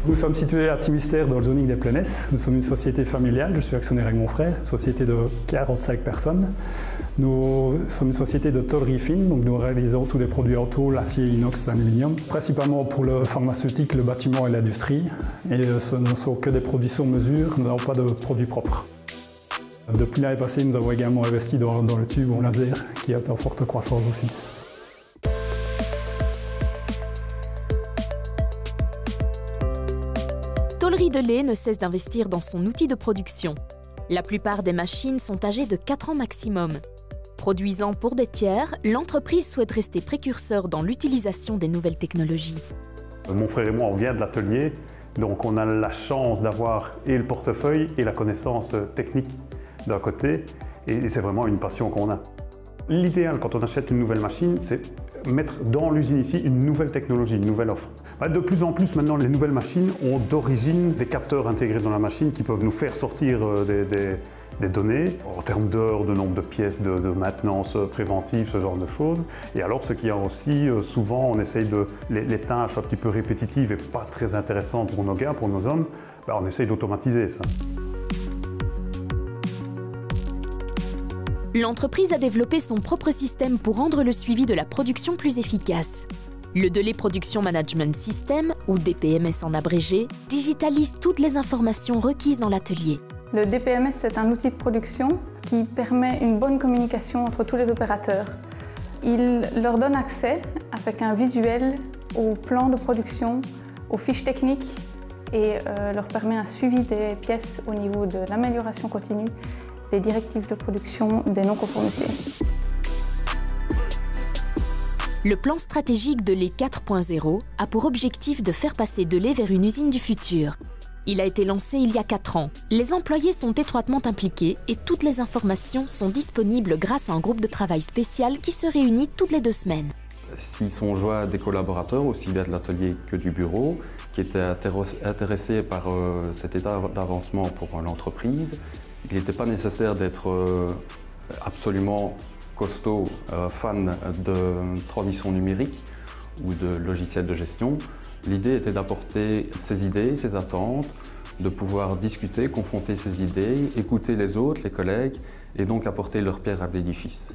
Nous sommes situés à Timistère dans le zoning des Plaines. Nous sommes une société familiale, je suis actionnaire avec mon frère, société de 45 personnes. Nous sommes une société de tôlerie fine, donc nous réalisons tous les produits en tôle, acier, inox, aluminium, principalement pour le pharmaceutique, le bâtiment et l'industrie. Et ce ne sont que des produits sur mesure, nous n'avons pas de produits propres. Depuis l'année passée, nous avons également investi dans le tube en laser, qui est en forte croissance aussi. Tôlerie de lait ne cesse d'investir dans son outil de production. La plupart des machines sont âgées de 4 ans maximum. Produisant pour des tiers, l'entreprise souhaite rester précurseur dans l'utilisation des nouvelles technologies. Mon frère et moi, on vient de l'atelier, donc on a la chance d'avoir et le portefeuille et la connaissance technique d'un côté, et c'est vraiment une passion qu'on a. L'idéal quand on achète une nouvelle machine, c'est mettre dans l'usine ici une nouvelle technologie, une nouvelle offre. De plus en plus maintenant, les nouvelles machines ont d'origine des capteurs intégrés dans la machine qui peuvent nous faire sortir des données en termes d'heures, de nombre de pièces, de maintenance préventive, ce genre de choses. Et alors ce qui est aussi souvent, on essaye de les tâches un petit peu répétitives et pas très intéressantes pour nos gars, pour nos hommes, on essaye d'automatiser ça. L'entreprise a développé son propre système pour rendre le suivi de la production plus efficace. Le Delay Production Management System, ou DPMS en abrégé, digitalise toutes les informations requises dans l'atelier. Le DPMS, c'est un outil de production qui permet une bonne communication entre tous les opérateurs. Il leur donne accès avec un visuel au plan de production, aux fiches techniques et leur permet un suivi des pièces au niveau de l'amélioration continue, des directives de production, des non-conformités. Le plan stratégique de lait 4.0 a pour objectif de faire passer Delay vers une usine du futur. Il a été lancé il y a 4 ans. Les employés sont étroitement impliqués et toutes les informations sont disponibles grâce à un groupe de travail spécial qui se réunit toutes les 2 semaines. S'ils sont joints des collaborateurs, aussi bien de l'atelier que du bureau, qui étaient intéressés par cet état d'avancement pour l'entreprise, il n'était pas nécessaire d'être absolument costaud, fan de transition numérique ou de logiciels de gestion. L'idée était d'apporter ses idées, ses attentes, de pouvoir discuter, confronter ses idées, écouter les autres, les collègues, et donc apporter leur pierre à l'édifice.